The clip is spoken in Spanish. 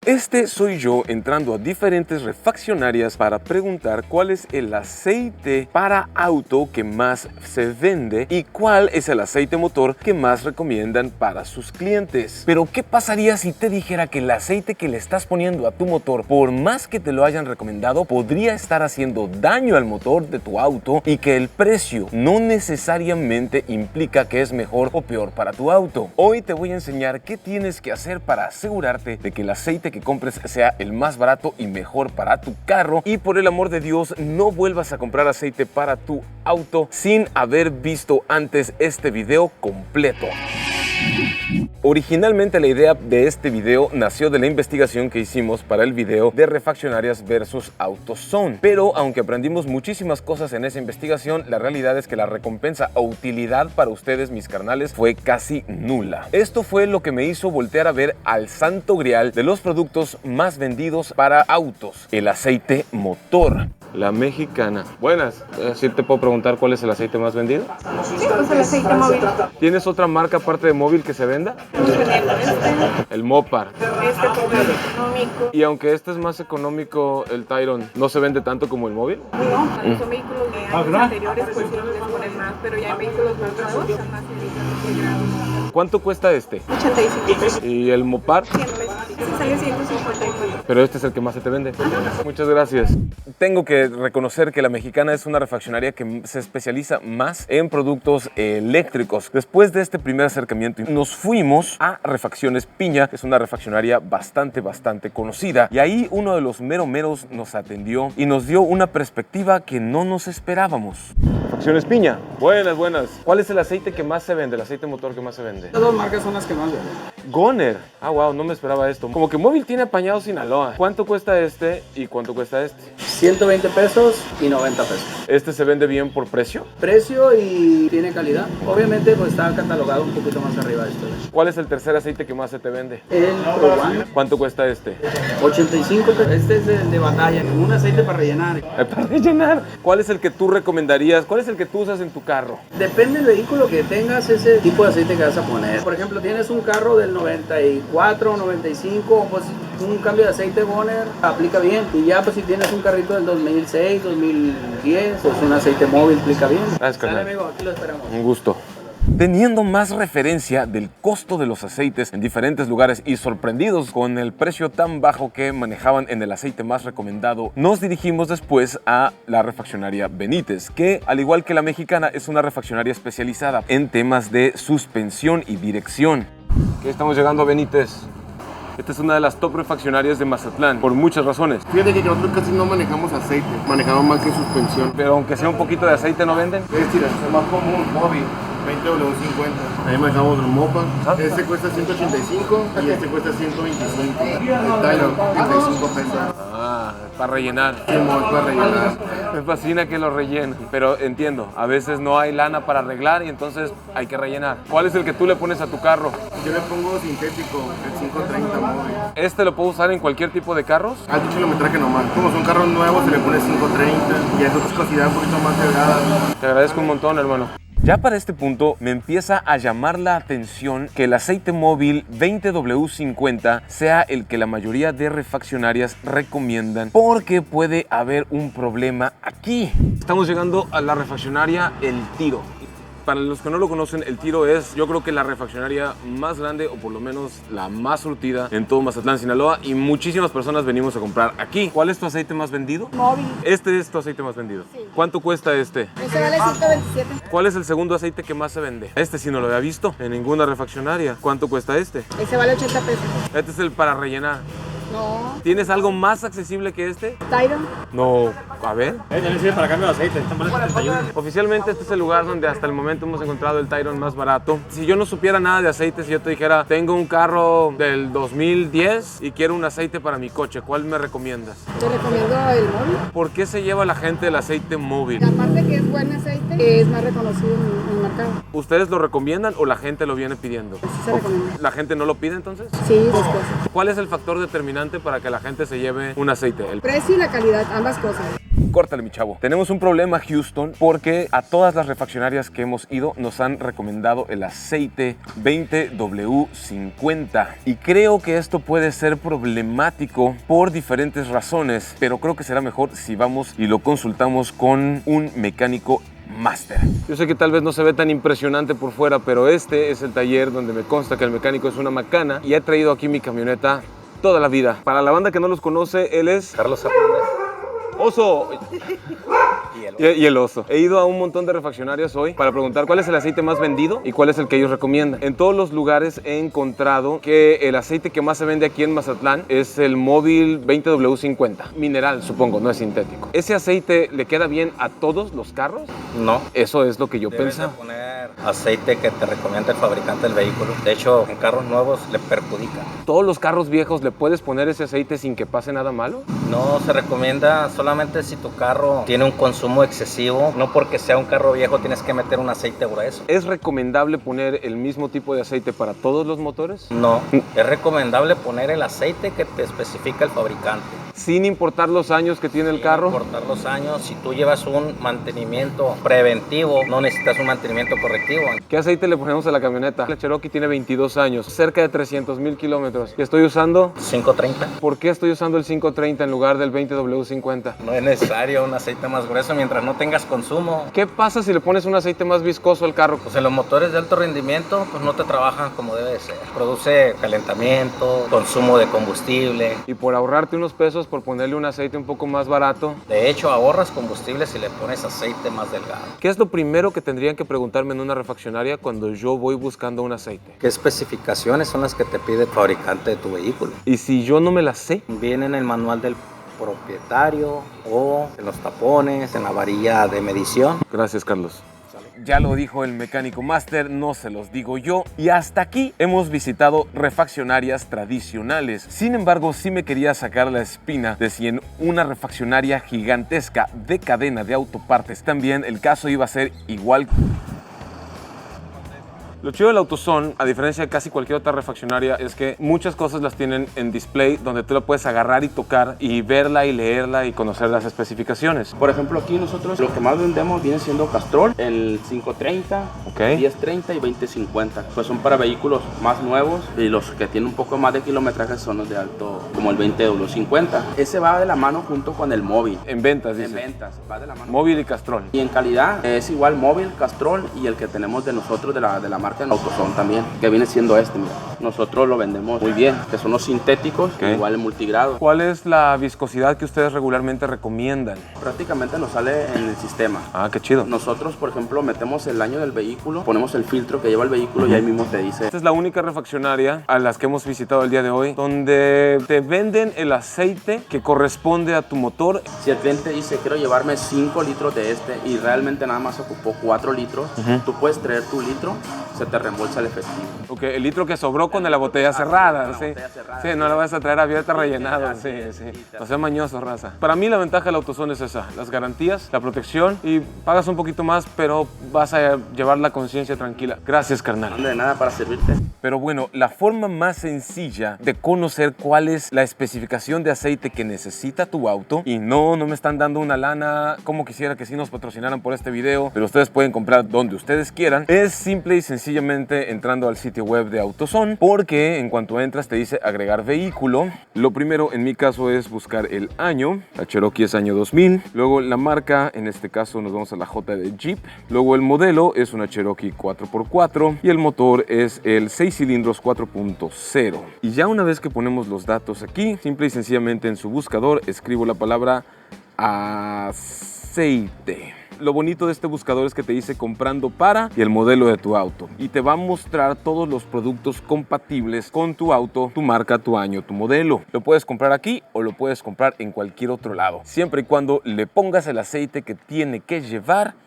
Este soy yo entrando a diferentes refaccionarias para preguntar cuál es el aceite para auto que más se vende y cuál es el aceite motor que más recomiendan para sus clientes. Pero ¿qué pasaría si te dijera que el aceite que le estás poniendo a tu motor, por más que te lo hayan recomendado, podría estar haciendo daño al motor de tu auto y que el precio no necesariamente implica que es mejor o peor para tu auto? Hoy te voy a enseñar qué tienes que hacer para asegurarte de que el aceite que compres sea el más barato y mejor para tu carro, y por el amor de Dios no vuelvas a comprar aceite para tu auto sin haber visto antes este video completo. Originalmente la idea de este video nació de la investigación que hicimos para el video de refaccionarias versus AutoZone, pero aunque aprendimos muchísimas cosas en esa investigación, la realidad es que la recompensa o utilidad para ustedes, mis carnales, fue casi nula. Esto fue lo que me hizo voltear a ver al santo grial de los productos más vendidos para autos: el aceite motor. La Mexicana. Buenas. ¿Sí te puedo preguntar cuál es el aceite más vendido? Sí, pues el aceite móvil. ¿Tienes otra marca aparte de móvil que se venda? El Mopar. Este es económico. Y aunque este es más económico, el Tyron, ¿no se vende tanto como el móvil? No, cuando son vehículos de años anteriores, pues sí les ponen más, pero ya en vehículos más nuevos son más de ¿Cuánto cuesta este? 85 pesos. ¿Y el Mopar? 100 pesos. Este sale 154. Pero este es el que más se te vende. Muchas gracias. Tengo que reconocer que La Mexicana es una refaccionaria que se especializa más en productos eléctricos. Después de este primer acercamiento, nos fuimos a Refacciones Piña, que es una refaccionaria bastante conocida. Y ahí uno de los meros nos atendió y nos dio una perspectiva que no nos esperábamos. Refacciones Piña. Buenas. ¿Cuál es el aceite que más se vende, el aceite motor que más se vende? Las dos marcas son las que más venden. Goner. Ah, wow, no me esperaba esto. Como que Móvil tiene apañado Sinaloa. ¿Cuánto cuesta este y cuánto cuesta este? 120 pesos y 90 pesos. ¿Este se vende bien por precio? Precio y tiene calidad. Obviamente pues está catalogado un poquito más arriba de esto. ¿Cuál es el tercer aceite que más se te vende? El Pro One, ¿Cuánto cuesta este? 85 pesos. Este es el de batalla, como un aceite para rellenar. Para rellenar. ¿Cuál es el que tú recomendarías? ¿Cuál es el que tú usas en tu carro? Depende del vehículo que tengas, ese tipo de aceite que vas a poner. Por ejemplo, tienes un carro del 94, 95, pues un cambio de aceite Goner aplica bien. Y ya pues si tienes un carrito del 2006, 2010, pues un aceite móvil aplica bien. Gracias, Sale, carnal. amigo, aquí lo esperamos. Un gusto. Teniendo más referencia del costo de los aceites en diferentes lugares y sorprendidos con el precio tan bajo que manejaban en el aceite más recomendado, nos dirigimos después a la refaccionaria Benítez, que al igual que La Mexicana es una refaccionaria especializada en temas de suspensión y dirección. ¿Qué estamos llegando a Benítez? Esta es una de las top refaccionarias de Mazatlán, por muchas razones. Fíjate que nosotros casi no manejamos aceite, manejamos más que suspensión. Pero aunque sea un poquito de aceite, ¿no venden? Es decir, es más común, móvil, 20W50. Ahí manejamos el Mopa. Este cuesta 185 y este cuesta 125. El Tyler, 35 pesos. Ah, para rellenar. Sí, es para rellenar. Me fascina que lo rellenen, pero entiendo, a veces no hay lana para arreglar y entonces hay que rellenar. ¿Cuál es el que tú le pones a tu carro? Yo le pongo sintético, el 530 móvil. ¿Este lo puedo usar en cualquier tipo de carros? Alto kilometraje nomás. Como son carros nuevos, se le pone 530 y es otra viscosidad un poquito más delgada. Te agradezco un montón, hermano. Ya para este punto me empieza a llamar la atención que el aceite móvil 20W50 sea el que la mayoría de refaccionarias recomiendan, porque puede haber un problema aquí. Estamos llegando a la refaccionaria El Tiro. Para los que no lo conocen, El Tiro es, yo creo que la refaccionaria más grande, o por lo menos la más surtida en todo Mazatlán, Sinaloa, y muchísimas personas venimos a comprar aquí. ¿Cuál es tu aceite más vendido? Móvil. Este es tu aceite más vendido. Sí. ¿Cuánto cuesta este? Ese vale 127. ¿Cuál es el segundo aceite que más se vende? Este sí no lo había visto en ninguna refaccionaria. ¿Cuánto cuesta este? Ese vale 80 pesos. Este es el para rellenar. No. ¿Tienes algo más accesible que este? Tyron. No, a ver. También sirve para cambio de aceite. Oficialmente este es el lugar donde hasta el momento hemos encontrado el Tyron más barato. Si yo no supiera nada de aceites y yo te dijera, tengo un carro del 2010 y quiero un aceite para mi coche, ¿cuál me recomiendas? Te recomiendo el móvil. ¿Por qué se lleva la gente el aceite móvil? Aparte que es buen aceite, es más reconocido en mercado. ¿Ustedes lo recomiendan o la gente lo viene pidiendo? Así se recomienda. ¿La gente no lo pide entonces? Sí, dos cosas. ¿Cuál es el factor determinante para que la gente se lleve un aceite? El precio y la calidad, ambas cosas. Córtale, mi chavo. Tenemos un problema, Houston, porque a todas las refaccionarias que hemos ido nos han recomendado el aceite 20W50. Y creo que esto puede ser problemático por diferentes razones, pero creo que será mejor si vamos y lo consultamos con un mecánico máster. Yo sé que tal vez no se ve tan impresionante por fuera, pero este es el taller donde me consta que el mecánico es una macana y he traído aquí mi camioneta toda la vida. Para la banda que no los conoce, él es Carlos Hernández. Oso. Y el oso. He ido a un montón de refaccionarias hoy para preguntar cuál es el aceite más vendido y cuál es el que ellos recomiendan. En todos los lugares he encontrado que el aceite que más se vende aquí en Mazatlán es el Móvil 20W50. Mineral, supongo, no es sintético. ¿Ese aceite le queda bien a todos los carros? No. Eso es lo que yo Debes pensaba. de poner aceite que te recomienda el fabricante del vehículo. De hecho, en carros nuevos le perjudica. ¿Todos los carros viejos le puedes poner ese aceite sin que pase nada malo? No se recomienda solamente si tu carro tiene un consumo excesivo. No porque sea un carro viejo tienes que meter un aceite grueso. ¿Es recomendable poner el mismo tipo de aceite para todos los motores? No, es recomendable poner el aceite que te especifica el fabricante. Sin importar los años que tiene el carro. Sin importar los años, si tú llevas un mantenimiento preventivo, no necesitas un mantenimiento correctivo. ¿Qué aceite le ponemos a la camioneta? La Cherokee tiene 22 años, cerca de 300,000 kilómetros. ¿Y estoy usando? 530. ¿Por qué estoy usando el 530 en lugar del 20W50? No es necesario un aceite más grueso mientras no tengas consumo. ¿Qué pasa si le pones un aceite más viscoso al carro? Pues en los motores de alto rendimiento pues no te trabajan como debe de ser. Produce calentamiento, consumo de combustible. Y por ahorrarte unos pesos, por ponerle un aceite un poco más barato. De hecho, ahorras combustible si le pones aceite más delgado. ¿Qué es lo primero que tendrían que preguntarme en una refaccionaria cuando yo voy buscando un aceite? ¿Qué especificaciones son las que te pide el fabricante de tu vehículo? Y si yo no me las sé. Viene en el manual del propietario o en los tapones, en la varilla de medición. Gracias, Carlos. Ya lo dijo el mecánico máster, no se los digo yo. Y hasta aquí hemos visitado refaccionarias tradicionales. Sin embargo, sí me quería sacar la espina de si en una refaccionaria gigantesca de cadena de autopartes también el caso iba a ser igual. Lo chido del AutoZone, a diferencia de casi cualquier otra refaccionaria, es que muchas cosas las tienen en display donde tú la puedes agarrar y tocar y verla y leerla y conocer las especificaciones. Por ejemplo, aquí nosotros lo que más vendemos viene siendo Castrol, el 530, Ok. 1030 y 2050. Pues son para vehículos más nuevos y los que tienen un poco más de kilometraje son los de alto, como el 20W50. Ese va de la mano junto con el móvil. En ventas, dice. En ventas, va de la mano. Móvil y Castrol. Y en calidad es igual móvil, Castrol y el que tenemos de nosotros de la marca AutoZone también, que viene siendo este, mira. Nosotros lo vendemos muy bien, que son los sintéticos, Ok. igual el multigrado. ¿Cuál es la viscosidad que ustedes regularmente recomiendan? Prácticamente nos sale en el sistema. Ah, qué chido. Nosotros, por ejemplo, metemos el año del vehículo, ponemos el filtro que lleva el vehículo y ahí mismo te dice. Esta es la única refaccionaria a las que hemos visitado el día de hoy donde te venden el aceite que corresponde a tu motor. Si el cliente dice, quiero llevarme 5 litros de este y realmente nada más ocupó 4 litros, tú puedes traer tu litro, se te reembolsa el efectivo. Ok, el litro que sobró con la botella cerrada, la sí. botella cerrada. Sí, no la vas a traer abierta rellenada, sí, Así es, sí. sí, O sea, mañoso, raza. Para mí la ventaja del AutoZone es esa, las garantías, la protección y pagas un poquito más, pero vas a llevar la conciencia tranquila. Gracias, carnal. No de nada para servirte. Pero bueno, la forma más sencilla de conocer cuál es la especificación de aceite que necesita tu auto, y no me están dando una lana como quisiera que sí nos patrocinaran por este video, pero ustedes pueden comprar donde ustedes quieran, es simple y sencillamente entrando al sitio web de AutoZone, porque en cuanto entras te dice agregar vehículo. Lo primero en mi caso es buscar el año. La Cherokee es año 2000, luego la marca, en este caso nos vamos a la J de Jeep, luego el modelo es una Cherokee 4x4 y el motor es el 6 cilindros 4.0. Y ya una vez que ponemos los datos aquí, simple y sencillamente en su buscador escribo la palabra aceite. Lo bonito de este buscador es que te dice comprando para y el modelo de tu auto, y te va a mostrar todos los productos compatibles con tu auto, tu marca, tu año, tu modelo. Lo puedes comprar aquí o lo puedes comprar en cualquier otro lado, siempre y cuando le pongas el aceite que tiene que llevar